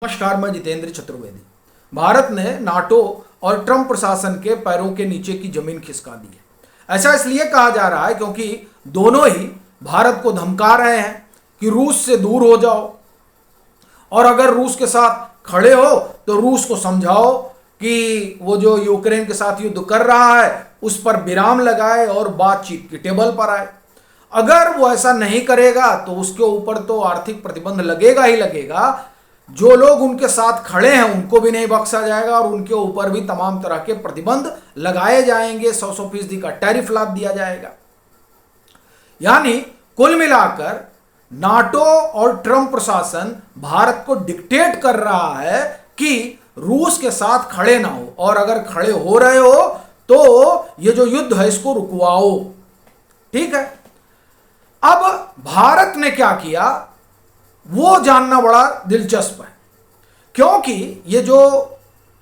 नमस्कार, मैं जितेंद्र चतुर्वेदी। भारत ने नाटो और ट्रंप प्रशासन के पैरों के नीचे की जमीन खिसका दी है। ऐसा इसलिए कहा जा रहा है क्योंकि दोनों ही भारत को धमका रहे हैं कि रूस से दूर हो जाओ, और अगर रूस के साथ खड़े हो तो रूस को समझाओ कि वो जो यूक्रेन के साथ युद्ध कर रहा है उस पर विराम लगाए और बातचीत की टेबल पर आए। अगर वो ऐसा नहीं करेगा तो उसके ऊपर तो आर्थिक प्रतिबंध लगेगा ही लगेगा। जो लोग उनके साथ खड़े हैं उनको भी नहीं बख्शा जाएगा और उनके ऊपर भी तमाम तरह के प्रतिबंध लगाए जाएंगे। 100% का टैरिफ लाद दिया जाएगा। यानी कुल मिलाकर नाटो और ट्रंप प्रशासन भारत को डिक्टेट कर रहा है कि रूस के साथ खड़े ना हो, और अगर खड़े हो रहे हो तो ये जो युद्ध है इसको रुकवाओ। ठीक है, अब भारत ने क्या किया वो जानना बड़ा दिलचस्प है, क्योंकि ये जो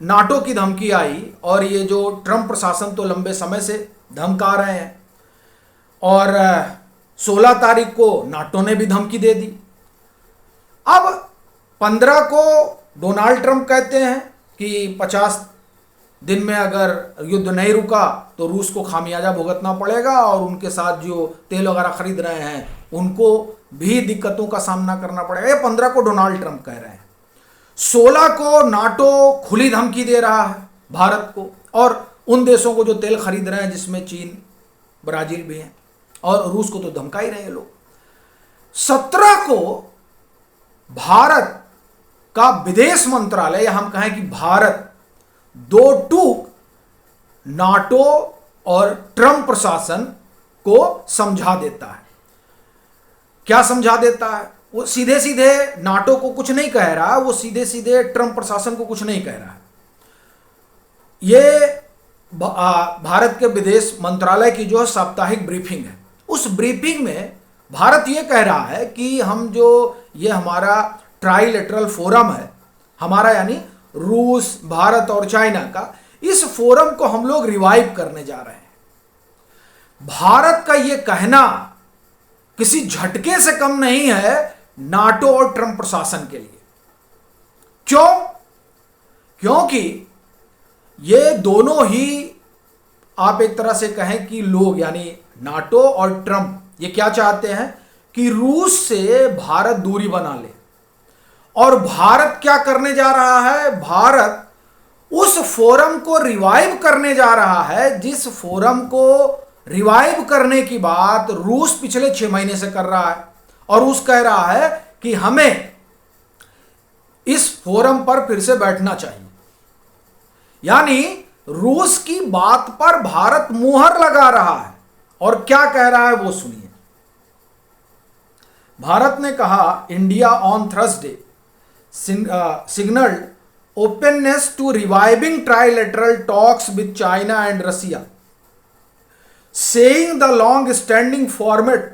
नाटो की धमकी आई और ये जो ट्रंप प्रशासन तो लंबे समय से धमका रहे हैं, और 16 तारीख को नाटो ने भी धमकी दे दी। अब 15 को डोनाल्ड ट्रंप कहते हैं कि 50 दिन में अगर युद्ध नहीं रुका तो रूस को खामियाजा भुगतना पड़ेगा और उनके साथ जो तेल वगैरह खरीद रहे हैं उनको भी दिक्कतों का सामना करना पड़ेगा। ये 15 को डोनाल्ड ट्रंप कह रहे हैं। 16 को नाटो खुली धमकी दे रहा है भारत को और उन देशों को जो तेल खरीद रहे हैं, जिसमें चीन, ब्राजील भी हैं, और रूस को तो धमका ही रहे हैं लोग। 17 को भारत का विदेश मंत्रालय, या हम कहें कि भारत, दो टूक नाटो और ट्रंप प्रशासन को समझा देता है। क्या समझा देता है? वो सीधे सीधे नाटो को कुछ नहीं कह रहा, वो सीधे सीधे ट्रंप प्रशासन को कुछ नहीं कह रहा है। ये भारत के विदेश मंत्रालय की जो साप्ताहिक ब्रीफिंग है, उस ब्रीफिंग में भारत ये कह रहा है कि हम जो ये हमारा ट्राइलेटरल फोरम है, हमारा यानी रूस, भारत और चाइना का, इस फोरम को हम लोग रिवाइव करने जा रहे हैं। भारत का ये कहना किसी झटके से कम नहीं है नाटो और ट्रंप प्रशासन के लिए। क्यों? क्योंकि ये दोनों ही, आप एक तरह से कहें कि लोग, यानी नाटो और ट्रंप, ये क्या चाहते हैं कि रूस से भारत दूरी बना ले। और भारत क्या करने जा रहा है? भारत उस फोरम को रिवाइव करने जा रहा है जिस फोरम को रिवाइव करने की बात रूस पिछले 6 महीने से कर रहा है, और रूस कह रहा है कि हमें इस फोरम पर फिर से बैठना चाहिए। यानी रूस की बात पर भारत मुहर लगा रहा है। और क्या कह रहा है वो सुनिए। भारत ने कहा, India on Thursday signaled openness to reviving trilateral talks with China and Russia, saying the long-standing format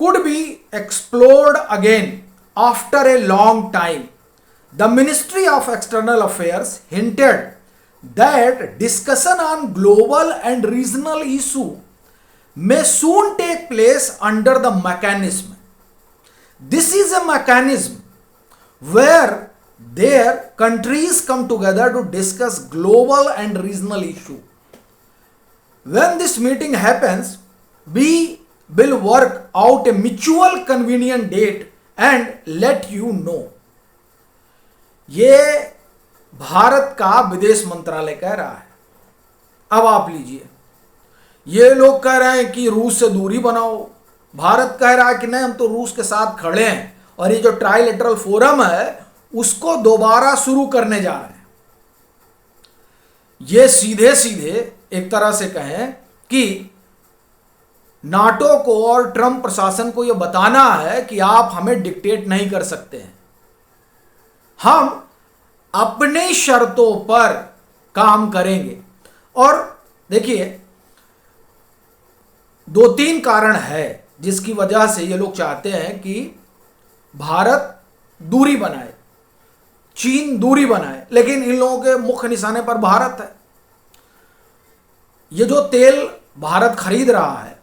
could be explored again after a long time. The Ministry of External Affairs hinted that discussion on global and regional issues may soon take place under the mechanism. This is a mechanism where their countries come together to discuss global and regional issues. When this meeting happens, we will work out a mutual convenient date and let you know. ये भारत का विदेश मंत्रालय कह रहा है। अब आप लीजिए, ये लोग कह रहे हैं कि रूस से दूरी बनाओ, भारत कह रहा है कि नहीं, हम तो रूस के साथ खड़े हैं और ये जो ट्राइलेटरल फोरम है उसको दोबारा शुरू करने जा रहे हैं। ये सीधे सीधे एक तरह से कहें कि नाटो को और ट्रंप प्रशासन को यह बताना है कि आप हमें डिक्टेट नहीं कर सकते हैं, हम अपनी शर्तों पर काम करेंगे। और देखिए, 2-3 कारण है जिसकी वजह से ये लोग चाहते हैं कि भारत दूरी बनाए, चीन दूरी बनाए, लेकिन इन लोगों के मुख्य निशाने पर भारत है। ये जो तेल भारत खरीद रहा है,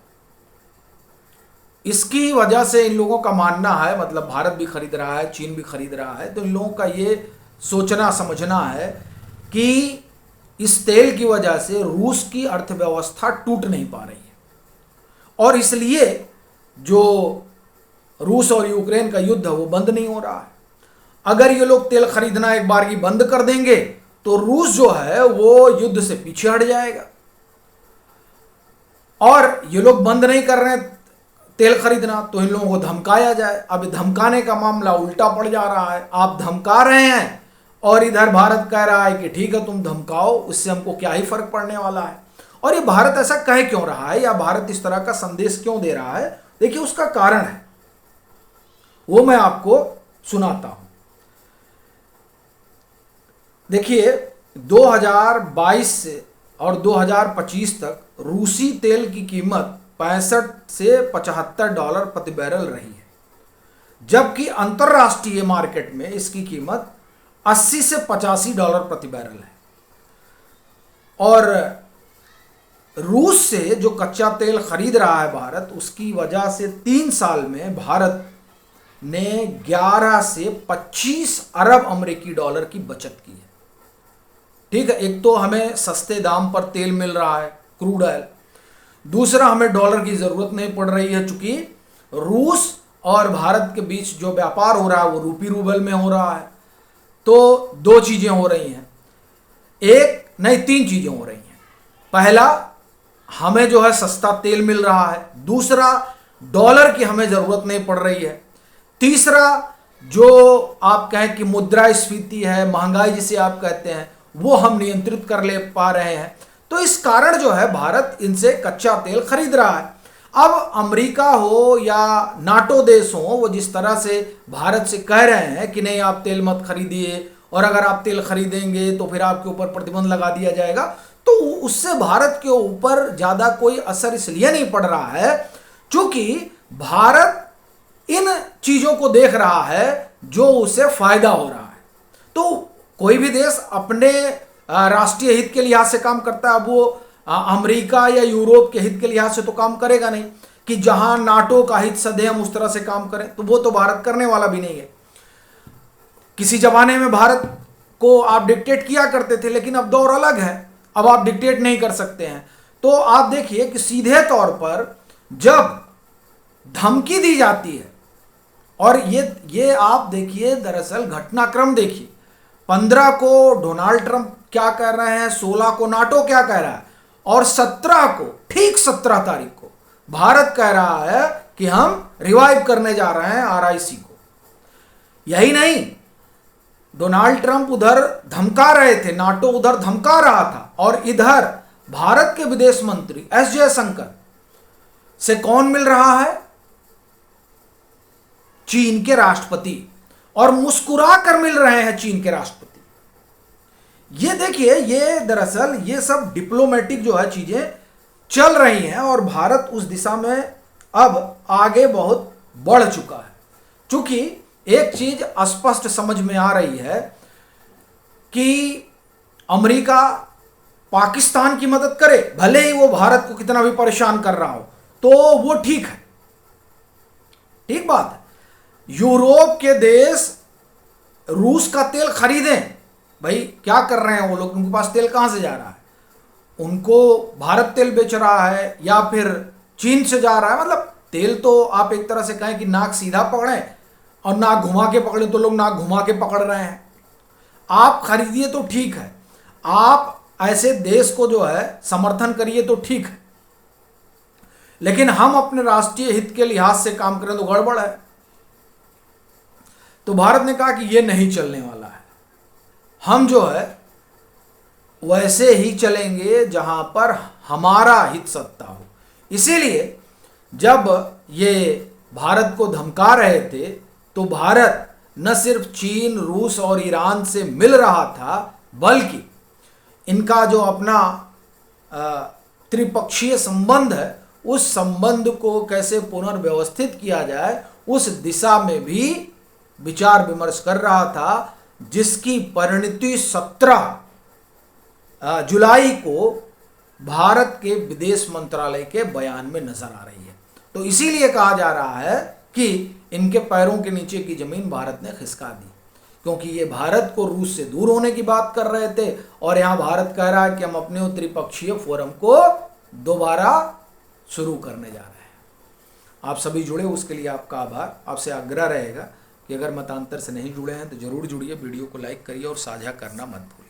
इसकी वजह से इन लोगों का मानना है, मतलब भारत भी खरीद रहा है, चीन भी खरीद रहा है, तो इन लोगों का ये सोचना समझना है कि इस तेल की वजह से रूस की अर्थव्यवस्था टूट नहीं पा रही है, और इसलिए जो रूस और यूक्रेन का युद्ध है वो बंद नहीं हो रहा है। अगर ये लोग तेल खरीदना एक बार की बंद कर देंगे तो रूस जो है वो युद्ध से पीछे हट जाएगा। और ये लोग बंद नहीं कर रहे हैं तेल खरीदना तो इन लोगों को धमकाया जाए। अब धमकाने का मामला उल्टा पड़ जा रहा है, आप धमका रहे हैं और इधर भारत कह रहा है कि ठीक है तुम धमकाओ, उससे हमको क्या ही फर्क पड़ने वाला है। और ये भारत ऐसा कह क्यों रहा है या भारत इस तरह का संदेश क्यों दे रहा है, देखिए उसका कारण है, वो मैं आपको सुनाता हूं। देखिए 2022 से और 2025 तक रूसी तेल की कीमत 65 से $75 प्रति बैरल रही है, जबकि अंतरराष्ट्रीय मार्केट में इसकी कीमत 80 से $85 प्रति बैरल है। और रूस से जो कच्चा तेल खरीद रहा है भारत, उसकी वजह से 3 साल में भारत ने 11 से 25 अरब अमेरिकी डॉलर की बचत की है। ठीक है, एक तो हमें सस्ते दाम पर तेल मिल रहा है, क्रूड ऑयल, दूसरा हमें डॉलर की जरूरत नहीं पड़ रही है, चूंकि रूस और भारत के बीच जो व्यापार हो रहा है वो रूपी रूबल में हो रहा है। तो 2 चीजें हो रही हैं, एक नहीं 3 चीजें हो रही हैं। पहला, हमें जो है सस्ता तेल मिल रहा है, दूसरा डॉलर की हमें जरूरत नहीं पड़ रही है, तीसरा जो आप कहें कि मुद्रास्फीति है, महंगाई जिसे आप कहते हैं, वो हम नियंत्रित कर ले पा रहे हैं। तो इस कारण जो है भारत इनसे कच्चा तेल खरीद रहा है। अब अमेरिका हो या नाटो देश हो, वो जिस तरह से भारत से कह रहे हैं कि नहीं आप तेल मत खरीदिए, और अगर आप तेल खरीदेंगे तो फिर आपके ऊपर प्रतिबंध लगा दिया जाएगा, तो उससे भारत के ऊपर ज़्यादा कोई असर इसलिए नहीं पड़ रहा है क्योंकि भारत इन चीज़ों को देख रहा है जो उसे फायदा हो रहा है। तो कोई भी देश अपने राष्ट्रीय हित के लिहाज से काम करता है, अब वो अमेरिका या यूरोप के हित के लिहाज से तो काम करेगा नहीं कि जहां नाटो का हित सधे हम उस तरह से काम करें, तो वो तो भारत करने वाला भी नहीं है। किसी जमाने में भारत को आप डिक्टेट किया करते थे, लेकिन अब दौर अलग है, अब आप डिक्टेट नहीं कर सकते हैं। तो आप देखिए कि सीधे तौर पर जब धमकी दी जाती है, और ये आप देखिए दरअसल घटनाक्रम देखिए, 15 को डोनाल्ड ट्रंप क्या कह रहे हैं, 16 को नाटो क्या कह रहा है, और 17 को, ठीक 17 तारीख को भारत कह रहा है कि हम रिवाइव करने जा रहे हैं आरआईसी को। यही नहीं, डोनाल्ड ट्रंप उधर धमका रहे थे, नाटो उधर धमका रहा था, और इधर भारत के विदेश मंत्री एस जयशंकर से कौन मिल रहा है, चीन के राष्ट्रपति, और मुस्कुरा कर मिल रहे हैं चीन के राष्ट्रपति। ये देखिए, ये दरअसल ये सब डिप्लोमेटिक जो है चीजें चल रही हैं, और भारत उस दिशा में अब आगे बहुत बढ़ चुका है। क्योंकि एक चीज स्पष्ट समझ में आ रही है कि अमेरिका पाकिस्तान की मदद करे, भले ही वो भारत को कितना भी परेशान कर रहा हो, तो वो ठीक है, ठीक बात है। यूरोप के देश रूस का तेल खरीदें, भाई क्या कर रहे हैं वो लोग, उनके पास तेल कहां से जा रहा है, उनको भारत तेल बेच रहा है या फिर चीन से जा रहा है। मतलब तेल तो आप एक तरह से कहें कि नाक सीधा पकड़ें और नाक घुमा के पकड़ें, तो लोग नाक घुमा के पकड़ रहे हैं। आप खरीदिए तो ठीक है, आप ऐसे देश को जो है समर्थन करिए तो ठीक है, लेकिन हम अपने राष्ट्रीय हित के लिहाज से काम करें तो गड़बड़ है। तो भारत ने कहा कि ये नहीं चलने वाला है, हम जो है वैसे ही चलेंगे जहां पर हमारा हित सत्ता हो। इसीलिए जब ये भारत को धमका रहे थे तो भारत न सिर्फ चीन, रूस और ईरान से मिल रहा था, बल्कि इनका जो अपना त्रिपक्षीय संबंध है, उस संबंध को कैसे पुनर्व्यवस्थित किया जाए उस दिशा में भी विचार विमर्श कर रहा था, जिसकी परिणति 17 जुलाई को भारत के विदेश मंत्रालय के बयान में नजर आ रही है। तो इसीलिए कहा जा रहा है कि इनके पैरों के नीचे की जमीन भारत ने खिसका दी, क्योंकि ये भारत को रूस से दूर होने की बात कर रहे थे और यहाँ भारत कह रहा है कि हम अपने त्रिपक्षीय फोरम को दोबारा शुरू करने जा रहे हैं। आप सभी जुड़े, उसके लिए आपका आभार। आपसे आग्रह रहेगा कि अगर मतांतर से नहीं जुड़े हैं तो जरूर जुड़िए, वीडियो को लाइक करिए और साझा करना मत भूलिए।